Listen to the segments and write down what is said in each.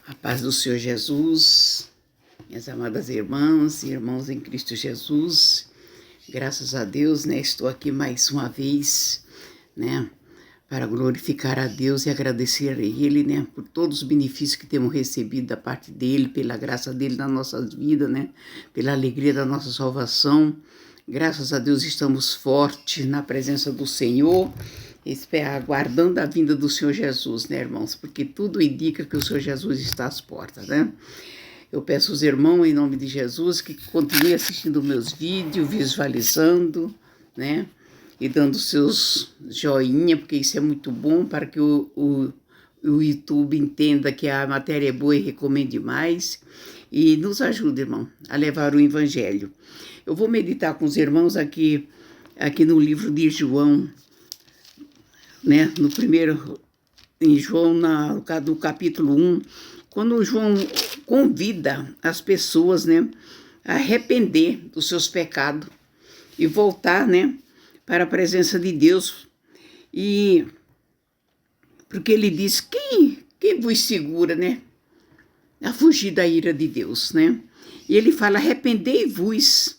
A paz do Senhor Jesus, minhas amadas irmãs e irmãos em Cristo Jesus, graças a Deus, estou aqui mais uma vez, para glorificar a Deus e agradecer a Ele, por todos os benefícios que temos recebido da parte dEle, pela graça dEle nas nossas vidas, pela alegria da nossa salvação. Graças a Deus estamos fortes na presença do Senhor, aguardando a vinda do Senhor Jesus, irmãos? Porque tudo indica que o Senhor Jesus está às portas, Eu peço aos irmãos, em nome de Jesus, que continuem assistindo meus vídeos, visualizando, e dando seus joinha, porque isso é muito bom para que o YouTube entenda que a matéria é boa e recomende mais. E nos ajude, irmão, a levar o Evangelho. Eu vou meditar com os irmãos aqui no livro de João, no primeiro, em João, no capítulo 1, quando João convida as pessoas, a arrepender dos seus pecados e voltar, para a presença de Deus. E porque ele diz, quem vos segura, a fugir da ira de Deus, E ele fala, arrependei-vos,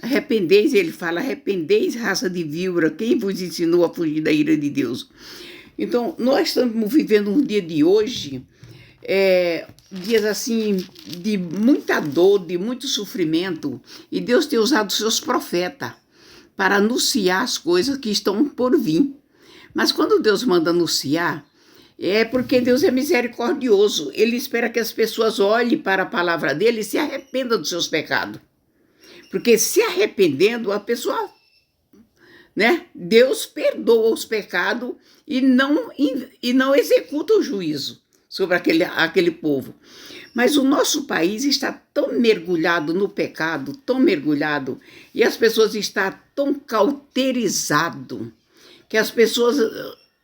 Arrependeis, ele fala, arrependeis, raça de víbora, quem vos ensinou a fugir da ira de Deus? Então, nós estamos vivendo um dia de hoje, dias assim, de muita dor, de muito sofrimento, e Deus tem usado os seus profetas para anunciar as coisas que estão por vir. Mas quando Deus manda anunciar, é porque Deus é misericordioso. Ele espera que as pessoas olhem para a palavra dele e se arrependam dos seus pecados. Porque se arrependendo, a pessoa, Deus perdoa os pecados e não executa o juízo sobre aquele povo. Mas o nosso país está tão mergulhado no pecado, tão mergulhado, e as pessoas estão tão cauterizadas, que as pessoas,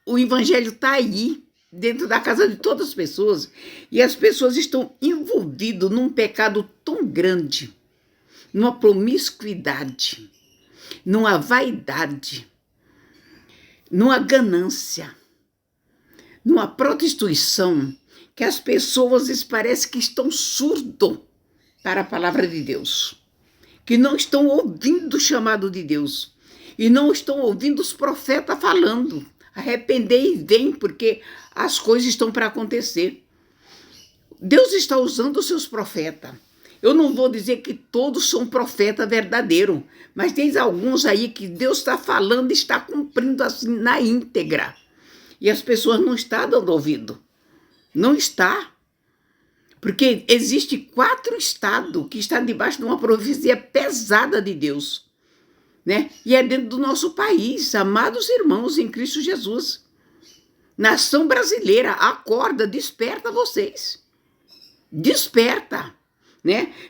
o evangelho está aí, dentro da casa de todas as pessoas, e as pessoas estão envolvidas num pecado tão grande, numa promiscuidade, numa vaidade, numa ganância, numa prostituição, que as pessoas parecem que estão surdas para a palavra de Deus, que não estão ouvindo o chamado de Deus, e não estão ouvindo os profetas falando, arrependei e vem, porque as coisas estão para acontecer. Deus está usando os seus profetas. Eu não vou dizer que todos são profetas verdadeiros, mas tem alguns aí que Deus está falando e está cumprindo assim na íntegra. E as pessoas não estão dando ouvido. Não está. Porque existe 4 estados que estão debaixo de uma profecia pesada de Deus. E é dentro do nosso país, amados irmãos em Cristo Jesus. Nação brasileira, acorda, desperta vocês. Desperta.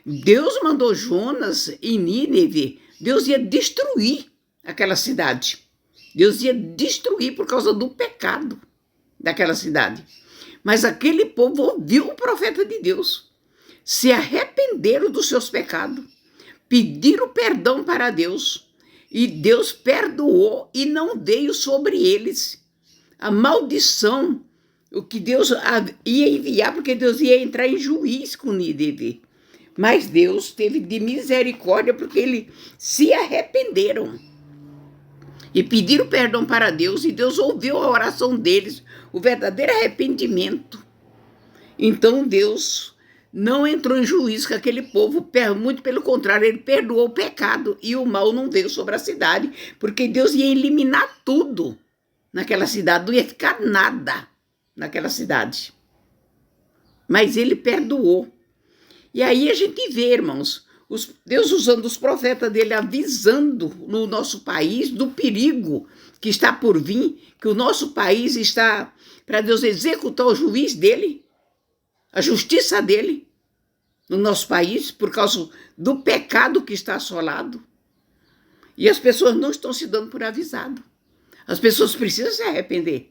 Deus mandou Jonas em Nínive, Deus ia destruir aquela cidade. Deus ia destruir por causa do pecado daquela cidade. Mas aquele povo ouviu o profeta de Deus, se arrependeram dos seus pecados, pediram perdão para Deus, e Deus perdoou e não veio sobre eles a maldição, o que Deus ia enviar, porque Deus ia entrar em juízo com Nínive. Mas Deus teve de misericórdia porque eles se arrependeram e pediram perdão para Deus, e Deus ouviu a oração deles, o verdadeiro arrependimento. Então Deus não entrou em juízo com aquele povo, muito pelo contrário, ele perdoou o pecado e o mal não veio sobre a cidade, porque Deus ia eliminar tudo naquela cidade, não ia ficar nada naquela cidade. Mas ele perdoou. E aí a gente vê, irmãos, Deus usando os profetas dele, avisando no nosso país do perigo que está por vir, que o nosso país está para Deus executar o juiz dele, a justiça dele, no nosso país, por causa do pecado que está assolado. E as pessoas não estão se dando por avisado. As pessoas precisam se arrepender,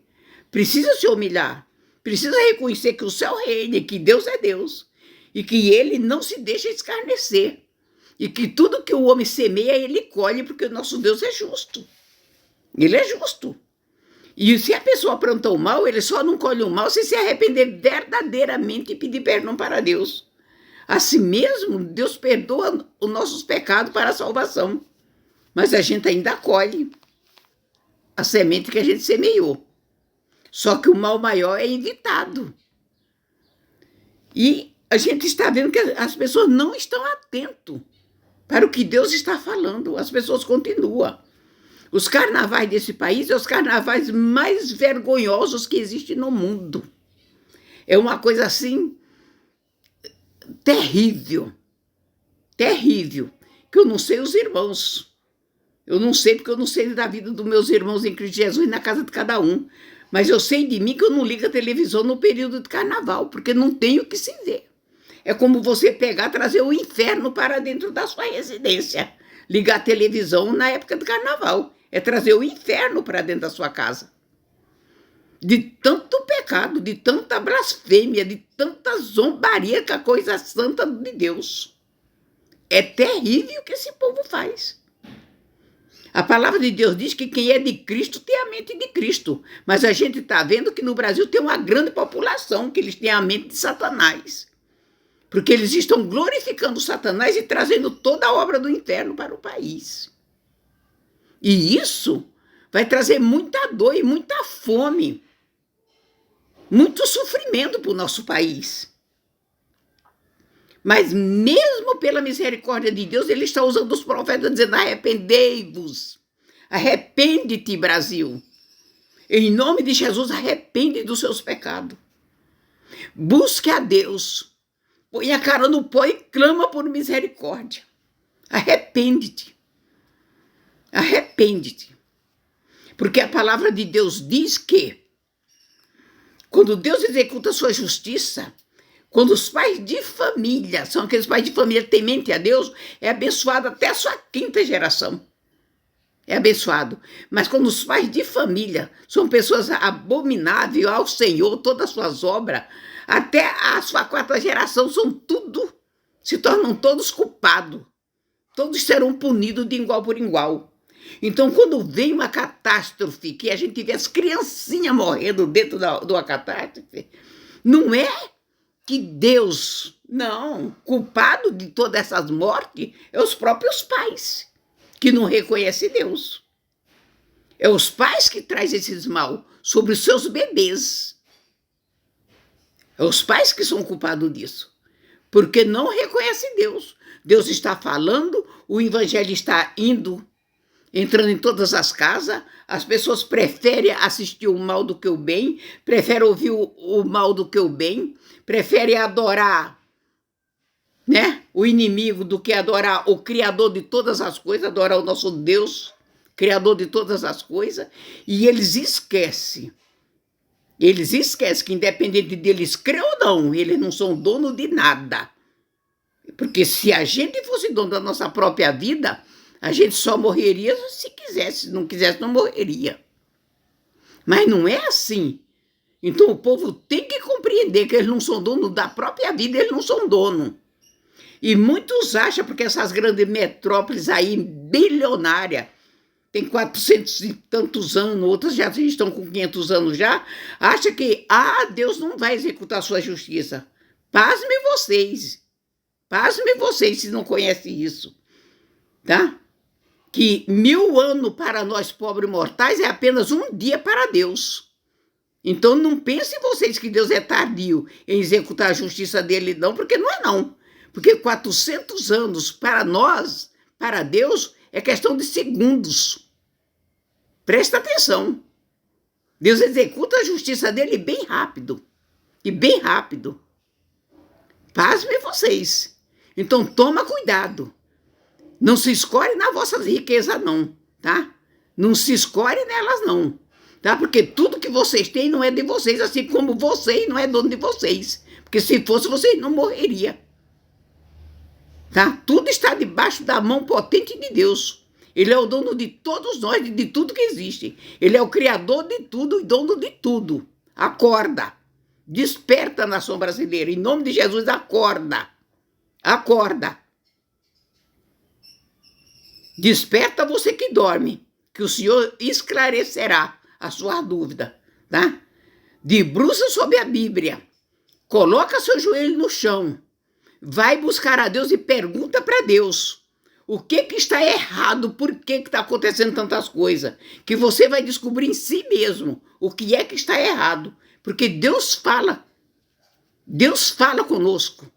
precisam se humilhar, precisam reconhecer que o céu reina, que Deus é Deus, e que ele não se deixa escarnecer, e que tudo que o homem semeia, ele colhe, porque o nosso Deus é justo. Ele é justo. E se a pessoa aprontou o mal, ele só não colhe o mal se arrepender verdadeiramente e pedir perdão para Deus. Assim mesmo, Deus perdoa os nossos pecados para a salvação. Mas a gente ainda colhe a semente que a gente semeou. Só que o mal maior é evitado. E a gente está vendo que as pessoas não estão atentas para o que Deus está falando. As pessoas continuam. Os carnavais desse país são os carnavais mais vergonhosos que existem no mundo. É uma coisa assim terrível. Terrível. Que eu não sei os irmãos. Eu não sei porque eu não sei da vida dos meus irmãos em Cristo Jesus na casa de cada um. Mas eu sei de mim que eu não ligo a televisão no período de carnaval, porque não tem o que se ver. É como você pegar, trazer o inferno para dentro da sua residência. Ligar a televisão na época do carnaval. É trazer o inferno para dentro da sua casa. De tanto pecado, de tanta blasfêmia, de tanta zombaria com a coisa santa de Deus. É terrível o que esse povo faz. A palavra de Deus diz que quem é de Cristo tem a mente de Cristo. Mas a gente está vendo que no Brasil tem uma grande população que eles têm a mente de Satanás. Porque eles estão glorificando Satanás e trazendo toda a obra do inferno para o país. E isso vai trazer muita dor e muita fome. Muito sofrimento para o nosso país. Mas mesmo pela misericórdia de Deus, ele está usando os profetas dizendo: arrependei-vos. Arrepende-te, Brasil. Em nome de Jesus, arrepende dos seus pecados. Busque a Deus. Põe a cara no pó e clama por misericórdia. Arrepende-te. Arrepende-te. Porque a palavra de Deus diz que quando Deus executa a sua justiça, quando os pais de família, são aqueles pais de família que temente a Deus, é abençoado até a sua 5ª geração. É abençoado. Mas quando os pais de família são pessoas abomináveis ao Senhor, todas as suas obras, até a sua 4ª geração se tornam todos culpados. Todos serão punidos de igual por igual. Então, quando vem uma catástrofe, que a gente vê as criancinhas morrendo dentro de uma catástrofe, não é que Deus, não, culpado de todas essas mortes é os próprios pais, que não reconhecem Deus. É os pais que trazem esses mal sobre os seus bebês. É os pais que são culpados disso, porque não reconhecem Deus. Deus está falando, o evangelho está entrando em todas as casas, as pessoas preferem assistir o mal do que o bem, preferem ouvir o mal do que o bem, preferem adorar, né, o inimigo do que adorar o Criador de todas as coisas, adorar o nosso Deus, Criador de todas as coisas, e eles esquecem que independente deles crer ou não, eles não são dono de nada. Porque se a gente fosse dono da nossa própria vida, a gente só morreria se quisesse, se não quisesse não morreria. Mas não é assim. Então o povo tem que compreender que eles não são donos da própria vida, eles não são donos. E muitos acham, porque essas grandes metrópoles aí, bilionárias, tem 400 e tantos anos, outras já estão com 500 anos já, acham que Deus não vai executar a sua justiça. Pasmem vocês se não conhecem isso, tá? Que 1000 anos para nós pobres mortais é apenas um dia para Deus. Então não pensem vocês que Deus é tardio em executar a justiça dele, não, porque não é não. Porque 400 anos para nós, para Deus, é questão de segundos. Presta atenção. Deus executa a justiça dele bem rápido. E bem rápido. Pasmem vocês. Então toma cuidado. Não se escore nas vossas riquezas, não, tá? Não se escore nelas, não, tá? Porque tudo que vocês têm não é de vocês, assim como vocês não é dono de vocês. Porque se fosse, vocês não morreriam, tá? Tudo está debaixo da mão potente de Deus. Ele é o dono de todos nós, de tudo que existe. Ele é o criador de tudo e dono de tudo. Acorda. Desperta, nação brasileira. Em nome de Jesus, acorda. Acorda. Desperta você que dorme, que o Senhor esclarecerá a sua dúvida, tá? Debruça sobre a Bíblia, coloca seu joelho no chão, vai buscar a Deus e pergunta para Deus o que está errado, por que está acontecendo tantas coisas, que você vai descobrir em si mesmo o que é que está errado, porque Deus fala conosco,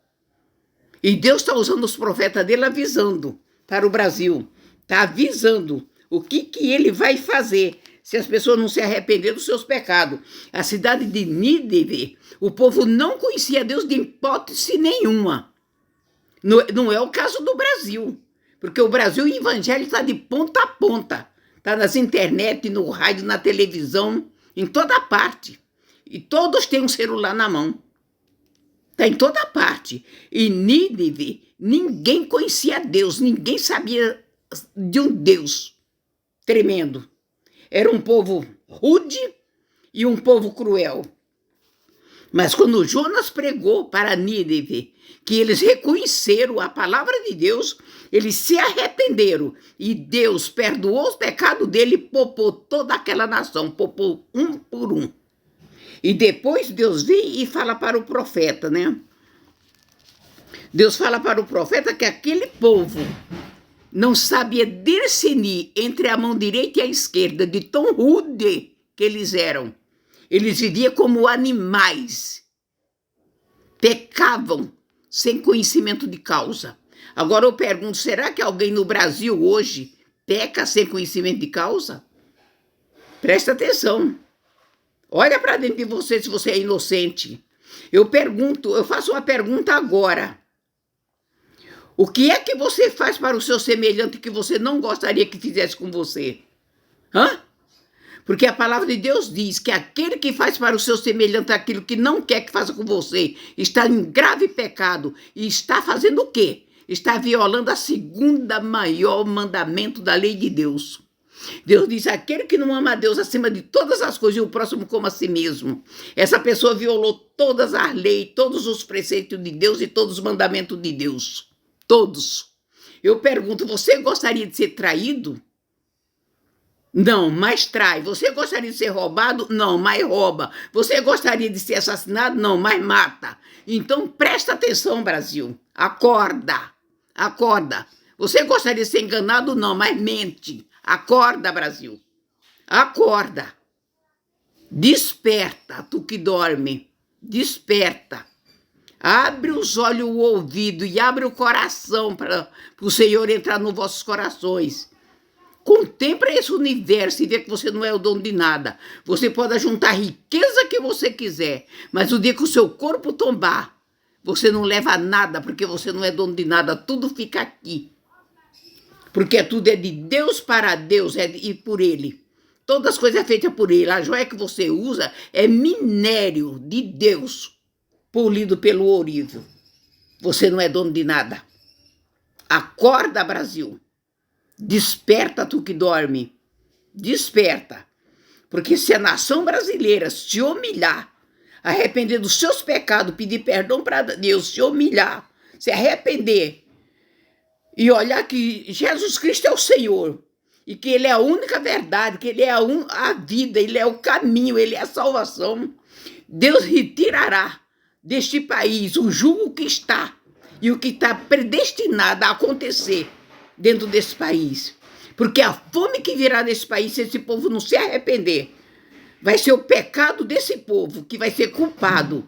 e Deus está usando os profetas dele avisando para o Brasil, está avisando o que ele vai fazer se as pessoas não se arrependerem dos seus pecados. A cidade de Nínive, o povo não conhecia Deus de hipótese nenhuma. Não é o caso do Brasil, porque o Brasil, o evangelho está de ponta a ponta. Está nas internet, no rádio, na televisão, em toda parte. E todos têm um celular na mão. Está em toda parte. E Nínive, ninguém conhecia Deus, ninguém sabia de um Deus tremendo. Era um povo rude e um povo cruel. Mas quando Jonas pregou para Nínive, que eles reconheceram a palavra de Deus, eles se arrependeram e Deus perdoou os pecados dele e poupou toda aquela nação, poupou um por um. E depois Deus vem e fala para o profeta, né? Deus fala para o profeta que aquele povo não sabia discernir entre a mão direita e a esquerda, de tão rude que eles eram. Eles viviam como animais, pecavam sem conhecimento de causa. Agora eu pergunto, será que alguém no Brasil hoje peca sem conhecimento de causa? Presta atenção. Olha para dentro de você se você é inocente. Eu faço uma pergunta agora. O que é que você faz para o seu semelhante que você não gostaria que fizesse com você? Porque a palavra de Deus diz que aquele que faz para o seu semelhante aquilo que não quer que faça com você está em grave pecado e está fazendo o quê? Está violando a segunda maior mandamento da lei de Deus. Deus diz, aquele que não ama a Deus acima de todas as coisas e o próximo como a si mesmo. Essa pessoa violou todas as leis, todos os preceitos de Deus e todos os mandamentos de Deus. Todos. Eu pergunto, você gostaria de ser traído? Não, mas trai. Você gostaria de ser roubado? Não, mas rouba. Você gostaria de ser assassinado? Não, mas mata. Então presta atenção, Brasil. Acorda. Acorda. Você gostaria de ser enganado? Não, mas mente. Acorda, Brasil. Acorda. Desperta, tu que dorme. Desperta. Abre os olhos, o ouvido e abre o coração para o Senhor entrar nos vossos corações. Contempla esse universo e vê que você não é o dono de nada. Você pode juntar a riqueza que você quiser, mas o dia que o seu corpo tombar, você não leva nada, porque você não é dono de nada. Tudo fica aqui. Porque tudo é de Deus para Deus e por Ele. Todas as coisas feitas por Ele. A joia que você usa é minério de Deus, polido pelo ourivo. Você não é dono de nada. Acorda, Brasil. Desperta, tu que dorme. Desperta. Porque se a nação brasileira se humilhar, arrepender dos seus pecados, pedir perdão para Deus, se humilhar, se arrepender e olhar que Jesus Cristo é o Senhor e que Ele é a única verdade, que Ele é a vida, Ele é o caminho, Ele é a salvação, Deus retirará deste país o jugo que está e o que está predestinado a acontecer dentro desse país. Porque a fome que virá nesse país, se esse povo não se arrepender, vai ser o pecado desse povo que vai ser culpado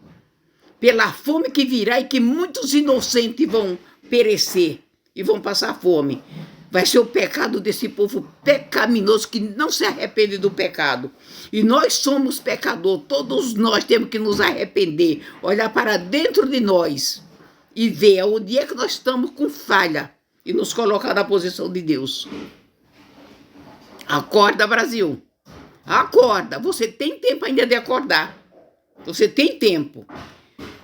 pela fome que virá e que muitos inocentes vão perecer e vão passar fome. Vai ser o pecado desse povo pecaminoso que não se arrepende do pecado. E nós somos pecadores, todos nós temos que nos arrepender, olhar para dentro de nós e ver onde é que nós estamos com falha e nos colocar na posição de Deus. Acorda, Brasil. Acorda. Você tem tempo ainda de acordar. Você tem tempo.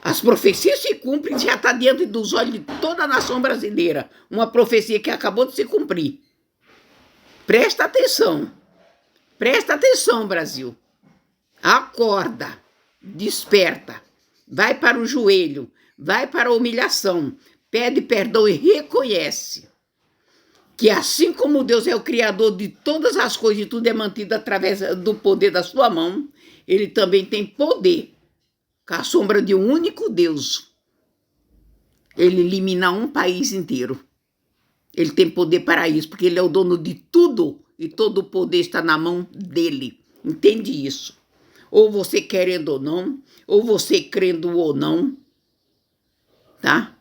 As profecias se cumprem, já está diante dos olhos de toda a nação brasileira. Uma profecia que acabou de se cumprir. Presta atenção. Presta atenção, Brasil. Acorda. Desperta. Vai para o joelho. Vai para a humilhação. Pede perdão e reconhece que assim como Deus é o criador de todas as coisas e tudo é mantido através do poder da sua mão, ele também tem poder, com a sombra de um único Deus, ele eliminar um país inteiro. Ele tem poder para isso, porque ele é o dono de tudo e todo o poder está na mão dele. Entende isso? Ou você querendo ou não, ou você crendo ou não, tá?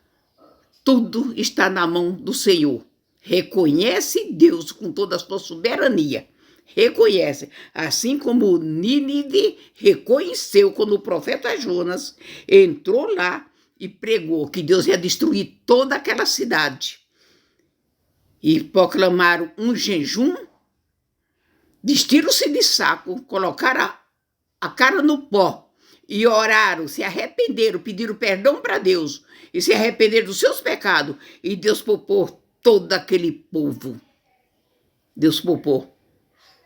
Tudo está na mão do Senhor. Reconhece Deus com toda a sua soberania. Reconhece. Assim como Nínive reconheceu quando o profeta Jonas entrou lá e pregou que Deus ia destruir toda aquela cidade. E proclamaram um jejum, vestiram-se de saco, colocaram a cara no pó e oraram, se arrependeram, pediram perdão para Deus e se arrependeram dos seus pecados. E Deus poupou todo aquele povo. Deus poupou.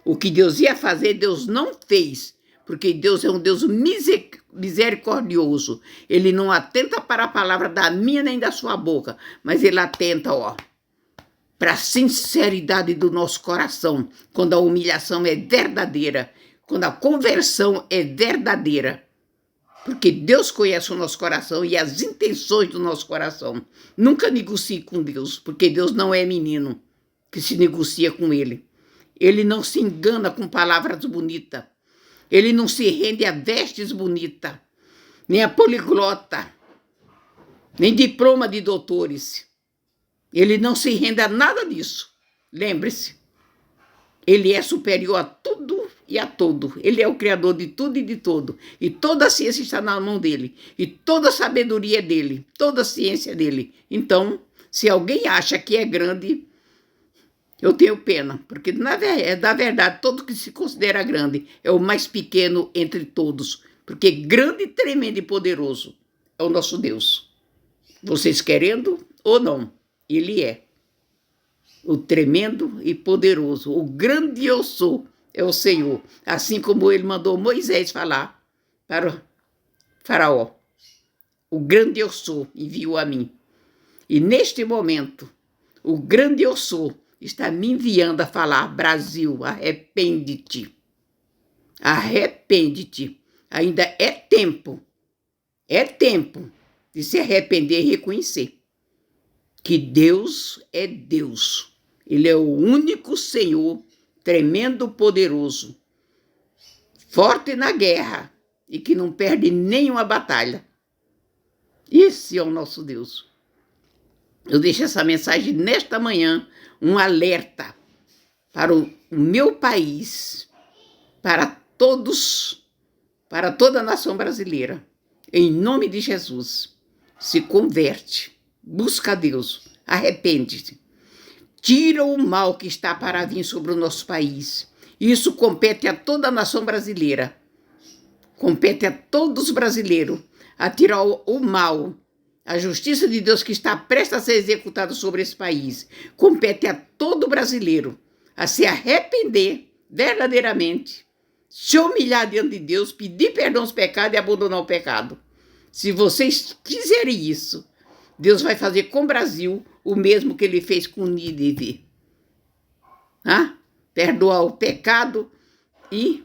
O que Deus ia fazer, Deus não fez, porque Deus é um Deus misericordioso. Ele não atenta para a palavra da minha nem da sua boca, mas ele atenta, para a sinceridade do nosso coração, quando a humilhação é verdadeira, quando a conversão é verdadeira. Porque Deus conhece o nosso coração e as intenções do nosso coração. Nunca negocie com Deus, porque Deus não é menino que se negocia com ele. Ele não se engana com palavras bonitas. Ele não se rende a vestes bonitas, nem a poliglota, nem diploma de doutores. Ele não se rende a nada disso. Lembre-se, ele é superior a tudo e a todo. Ele é o criador de tudo e de todo. E toda a ciência está na mão dele. E toda a sabedoria é dele. Toda a ciência é dele. Então, se alguém acha que é grande, eu tenho pena. Porque, na verdade, todo que se considera grande é o mais pequeno entre todos. Porque grande, tremendo e poderoso é o nosso Deus. Vocês querendo ou não, ele é o tremendo e poderoso, o grande eu sou, é o Senhor. Assim como ele mandou Moisés falar para o faraó. O grande eu sou enviou a mim. E neste momento, o grande eu sou está me enviando a falar: Brasil, arrepende-te. Arrepende-te. Ainda é tempo de se arrepender e reconhecer que Deus é Deus. Ele é o único Senhor, tremendo, poderoso, forte na guerra e que não perde nenhuma batalha. Esse é o nosso Deus. Eu deixo essa mensagem nesta manhã, um alerta para o meu país, para todos, para toda a nação brasileira. Em nome de Jesus, se converte, busca a Deus, arrepende-se. Tira o mal que está para vir sobre o nosso país. Isso compete a toda a nação brasileira. Compete a todos os brasileiros a tirar o mal, a justiça de Deus que está prestes a ser executada sobre esse país. Compete a todo brasileiro a se arrepender verdadeiramente, se humilhar diante de Deus, pedir perdão aos pecados e abandonar o pecado. Se vocês fizerem isso, Deus vai fazer com o Brasil o mesmo que ele fez com Nínive. Perdoar o pecado e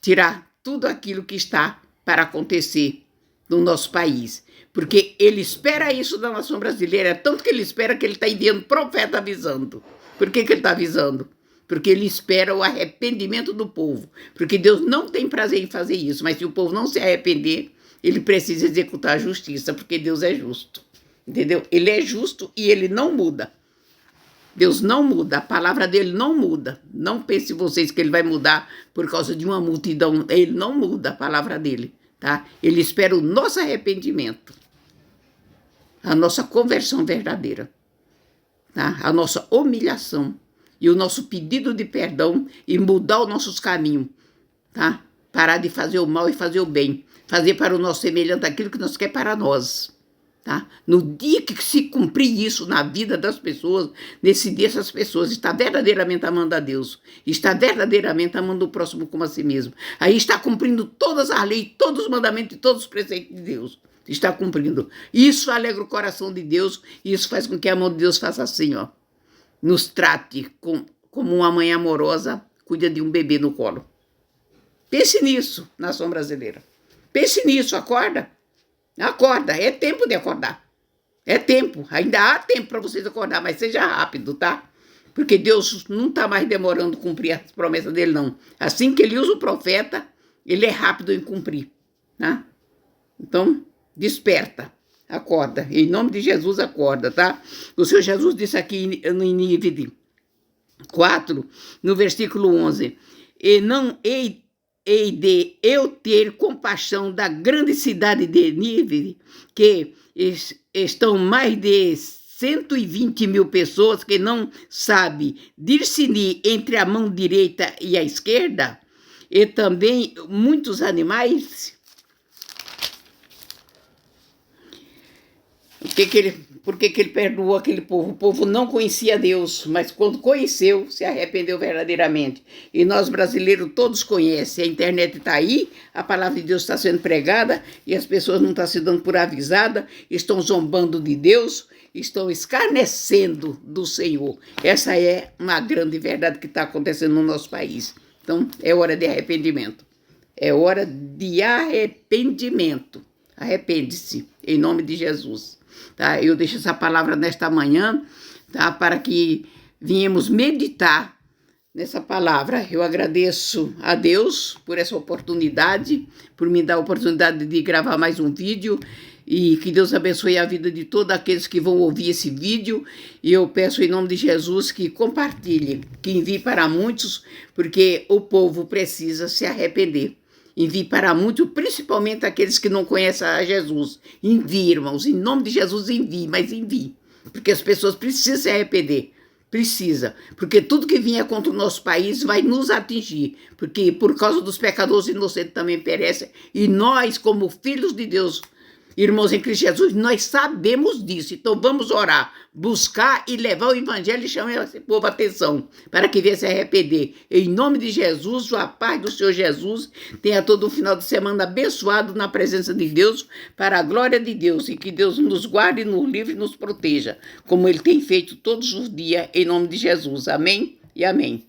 tirar tudo aquilo que está para acontecer no nosso país. Porque ele espera isso da nação brasileira, tanto que ele espera que ele está enviando profeta avisando. Por que ele está avisando? Porque ele espera o arrependimento do povo. Porque Deus não tem prazer em fazer isso, mas se o povo não se arrepender, ele precisa executar a justiça, porque Deus é justo. Entendeu? Ele é justo e ele não muda. Deus não muda, a palavra dele não muda. Não pense vocês que ele vai mudar por causa de uma multidão. Ele não muda a palavra dele, tá? Ele espera o nosso arrependimento, a nossa conversão verdadeira, tá? A nossa humilhação e o nosso pedido de perdão e mudar os nossos caminhos, tá? Parar de fazer o mal e fazer o bem. Fazer para o nosso semelhante aquilo que nós quer para nós. Tá? No dia que se cumprir isso na vida das pessoas, nesse dia essas pessoas estão verdadeiramente amando a Deus, está verdadeiramente amando o próximo como a si mesmo. Aí está cumprindo todas as leis, todos os mandamentos e todos os preceitos de Deus. está cumprindo. Isso alegra o coração de Deus, e isso faz com que a mão de Deus faça assim, ó. Nos trate como uma mãe amorosa cuida de um bebê no colo. Pense nisso, nação brasileira. Pense nisso, acorda. Acorda, é tempo de acordar. É tempo, ainda há tempo para vocês acordar, mas seja rápido, tá? Porque Deus não está mais demorando cumprir as promessas dele, não. Assim que ele usa o profeta, ele é rápido em cumprir, tá? Então, desperta, acorda. Em nome de Jesus, acorda, tá? O Senhor Jesus disse aqui no Nínive 4, no versículo 11, e não hei de eu ter compaixão da grande cidade de Nínive, que estão mais de 120 mil pessoas que não sabem discernir entre a mão direita e a esquerda, e também muitos animais. Por que ele perdoou aquele povo? O povo não conhecia Deus, mas quando conheceu, se arrependeu verdadeiramente. E nós brasileiros todos conhecem, a internet está aí, a palavra de Deus está sendo pregada e as pessoas não estão se dando por avisada, estão zombando de Deus, estão escarnecendo do Senhor. Essa é uma grande verdade que está acontecendo no nosso país. Então, é hora de arrependimento. É hora de arrependimento. Arrepende-se, em nome de Jesus. Tá? Eu deixo essa palavra nesta manhã, tá? Para que venhamos meditar nessa palavra. Eu agradeço a Deus por essa oportunidade, por me dar a oportunidade de gravar mais um vídeo, e que Deus abençoe a vida de todos aqueles que vão ouvir esse vídeo. E eu peço em nome de Jesus que compartilhe, que envie para muitos, porque o povo precisa se arrepender. Envie para muitos, principalmente aqueles que não conhecem a Jesus. Envie, irmãos, em nome de Jesus, envie, mas envie. Porque as pessoas precisam se arrepender. Precisa. Porque tudo que vier contra o nosso país vai nos atingir. Porque por causa dos pecadores inocentes também perecem. E nós, como filhos de Deus, irmãos em Cristo Jesus, nós sabemos disso. Então vamos orar, buscar e levar o evangelho e chamar esse povo a atenção, para que venha se arrepender. Em nome de Jesus, a paz do Senhor Jesus, tenha todo um final de semana abençoado na presença de Deus, para a glória de Deus, e que Deus nos guarde, nos livre e nos proteja, como Ele tem feito todos os dias, em nome de Jesus. Amém e amém.